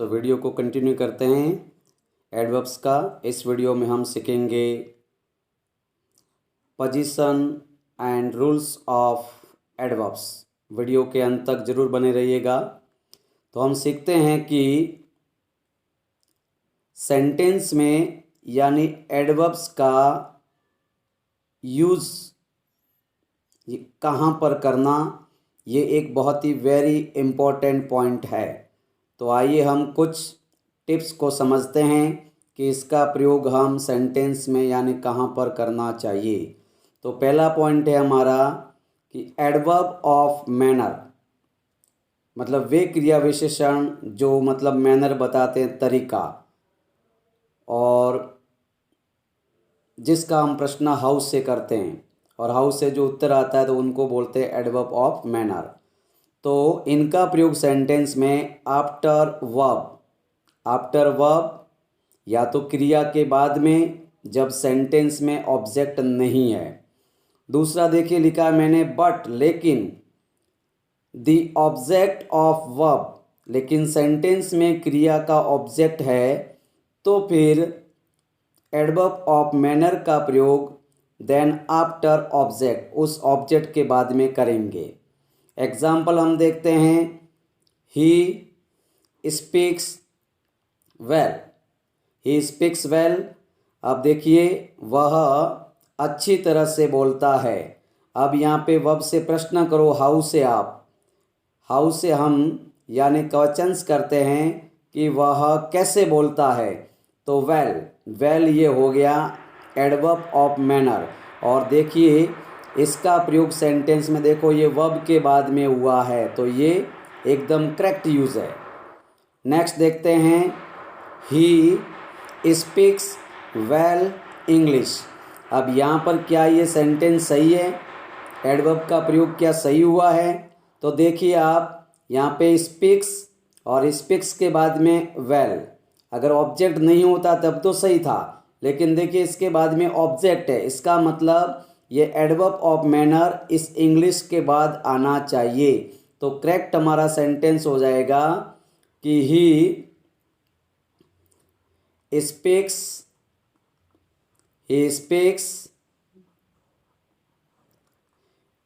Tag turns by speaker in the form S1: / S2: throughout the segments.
S1: तो वीडियो को कंटिन्यू करते हैं एडवर्ब्स का। इस वीडियो में हम सीखेंगे position and rules of adverbs. Video के अंत तक ज़रूर बने रहिएगा। तो हम सीखते हैं कि सेंटेंस में यानी एडवर्ब्स का यूज़ कहाँ पर करना, ये एक बहुत ही वेरी इम्पोर्टेंट पॉइंट है। तो आइए हम कुछ टिप्स को समझते हैं कि इसका प्रयोग हम सेंटेंस में यानी कहाँ पर करना चाहिए। तो पहला पॉइंट है हमारा कि एडवर्ब ऑफ मैनर, मतलब वे क्रिया विशेषण जो मतलब मैनर बताते हैं, तरीका, और जिसका हम प्रश्न हाउ से करते हैं और हाउ से जो उत्तर आता है तो उनको बोलते हैं एडवर्ब ऑफ मैनर। तो इनका प्रयोग सेंटेंस में आफ्टर वर्ब या तो क्रिया के बाद में जब सेंटेंस में ऑब्जेक्ट नहीं है। दूसरा देखिए लिखा है मैंने बट लेकिन द ऑब्जेक्ट ऑफ वर्ब, लेकिन सेंटेंस में क्रिया का ऑब्जेक्ट है तो फिर एडवर्ब ऑफ मैनर का प्रयोग देन आफ्टर ऑब्जेक्ट, उस ऑब्जेक्ट के बाद में करेंगे। एग्जाम्पल हम देखते हैं, he speaks well, he speaks well. अब देखिए वह अच्छी तरह से बोलता है। अब यहाँ पे वर्ब से प्रश्न करो हाउ से, हाउ से हम यानी क्वेश्चंस करते हैं कि वह कैसे बोलता है, तो वेल ये हो गया एडवर्ब ऑफ मैनर। और देखिए इसका प्रयोग सेंटेंस में देखो ये वर्ब के बाद में हुआ है तो ये एकदम करेक्ट यूज़ है। नेक्स्ट देखते हैं, ही स्पीक्स वेल इंग्लिश। अब यहाँ पर क्या ये सेंटेंस सही है, एडवर्ब का प्रयोग क्या सही हुआ है? तो देखिए आप यहाँ पे स्पीक्स और स्पीक्स के बाद में वेल, अगर ऑब्जेक्ट नहीं होता तब तो सही था, लेकिन देखिए इसके बाद में ऑब्जेक्ट है, इसका मतलब ये एडवर्ब ऑफ मैनर इस इंग्लिश के बाद आना चाहिए। तो करेक्ट हमारा सेंटेंस हो जाएगा कि ही स्पीक्स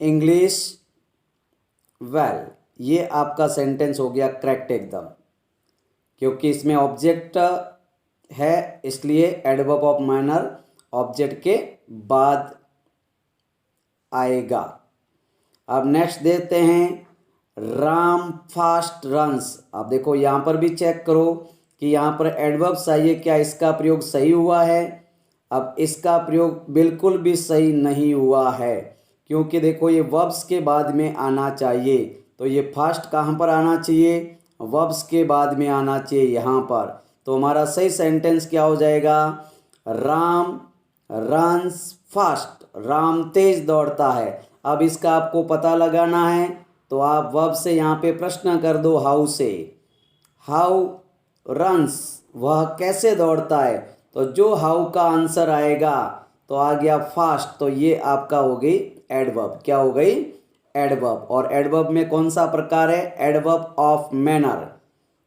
S1: इंग्लिश वेल। ये आपका सेंटेंस हो गया करेक्ट एकदम, क्योंकि इसमें ऑब्जेक्ट है इसलिए एडवर्ब ऑफ मैनर ऑब्जेक्ट के बाद आएगा। अब नेक्स्ट देते हैं, राम फास्ट रन्स। अब देखो यहाँ पर भी चेक करो कि यहाँ पर एडवर्ब चाहिए, क्या इसका प्रयोग सही हुआ है? अब इसका प्रयोग बिल्कुल भी सही नहीं हुआ है, क्योंकि देखो ये वर्ब्स के बाद में आना चाहिए। तो ये फास्ट कहाँ पर आना चाहिए? वर्ब्स के बाद में आना चाहिए यहाँ पर। तो हमारा सही सेंटेंस क्या हो जाएगा? राम रन्स फास्ट, राम तेज दौड़ता है। अब इसका आपको पता लगाना है तो आप वर्ब से यहाँ पे प्रश्न कर दो हाउ से, हाउ रन्स, वह कैसे दौड़ता है। तो जो हाउ का आंसर आएगा तो आ गया फास्ट, तो ये आपका हो गई एडवर्ब। क्या हो गई? एडवर्ब। और एडवर्ब में कौन सा प्रकार है? Adverb of manner.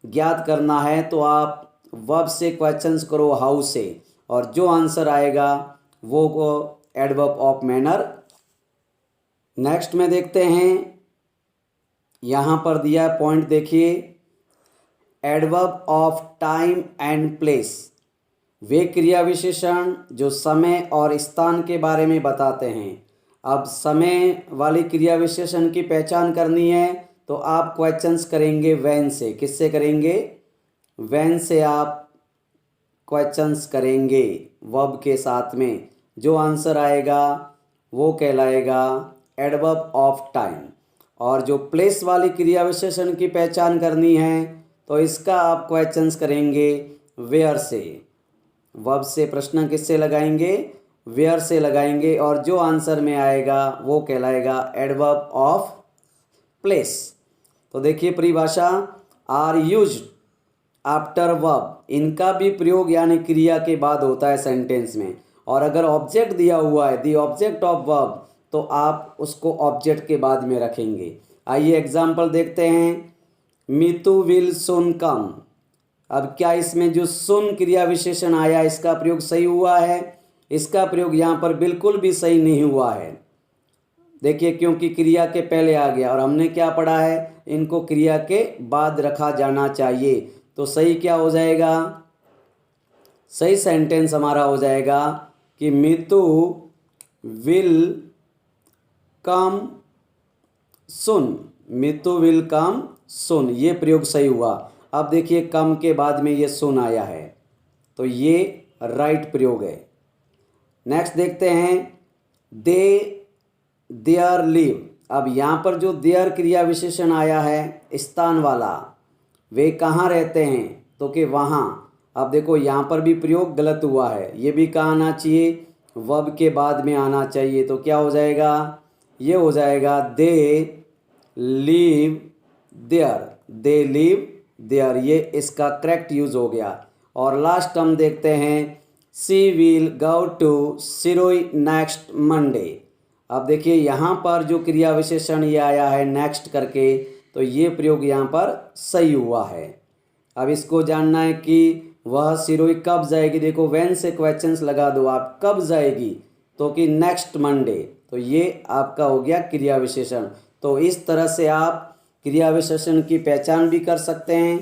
S1: ज्ञात करना है तो आप वर्ब से क्वेश्चंस करो हाउ से, और जो आंसर आएगा वो एडवर्ब ऑफ मैनर। नेक्स्ट में देखते हैं, यहाँ पर दिया है पॉइंट देखिए, adverb of time and place. वे क्रिया विशेषण जो समय और स्थान के बारे में बताते हैं। अब समय वाली क्रिया विशेषण की पहचान करनी है तो आप क्वेश्चंस करेंगे व्हेन से। किससे करेंगे? व्हेन से आप क्वेश्चंस करेंगे वर्ब के साथ में। जो आंसर आएगा वो कहलाएगा एडवर्ब ऑफ टाइम। और जो प्लेस वाली क्रिया विशेषण की पहचान करनी है तो इसका आप क्वेश्चंस करेंगे वेयर से। वर्ब से प्रश्न किससे लगाएंगे? वेयर से लगाएंगे, और जो आंसर में आएगा वो कहलाएगा एडवर्ब ऑफ प्लेस। तो देखिए परिभाषा, आर यूज्ड आफ्टर वर्ब, इनका भी प्रयोग यानी क्रिया के बाद होता है सेंटेंस में। और अगर ऑब्जेक्ट दिया हुआ है दी ऑब्जेक्ट ऑफ वर्ब, तो आप उसको ऑब्जेक्ट के बाद में रखेंगे। आइए एग्जाम्पल देखते हैं, मीतू विल सून कम। अब क्या इसमें जो सुन क्रिया विशेषण आया इसका प्रयोग सही हुआ है? इसका प्रयोग यहाँ पर बिल्कुल भी सही नहीं हुआ है। देखिए, क्योंकि क्रिया के पहले आ गया और हमने क्या पढ़ा है, इनको क्रिया के बाद रखा जाना चाहिए। तो सही क्या हो जाएगा? सही सेंटेंस हमारा हो जाएगा कि Mitu will come soon, Mitu will come सुन, ये प्रयोग सही हुआ। अब देखिए, कम के बाद में ये सुन आया है, तो ये राइट प्रयोग है। नेक्स्ट देखते हैं, दे देयर लिव। अब यहाँ पर जो देयर क्रिया विशेषण आया है स्थान वाला, वे कहाँ रहते हैं, तो कि वहाँ। अब देखो, यहाँ पर भी प्रयोग गलत हुआ है, ये भी कहाँ आना चाहिए, वर्ब के बाद में आना चाहिए। तो क्या हो जाएगा, ये हो जाएगा they live there, they live there, ये इसका करेक्ट यूज हो गया। और लास्ट हम देखते हैं, she will go to Siroi next Monday. अब देखिए, यहाँ पर जो क्रिया विशेषण ये आया है नेक्स्ट करके, तो ये प्रयोग यहाँ पर सही हुआ है। अब इसको जानना है कि वह सिरोई कब जाएगी। देखो, व्हेन से क्वेश्चंस लगा दो आप, कब जाएगी, तो कि नेक्स्ट मंडे, तो ये आपका हो गया क्रिया विशेषण। तो इस तरह से आप क्रिया विशेषण की पहचान भी कर सकते हैं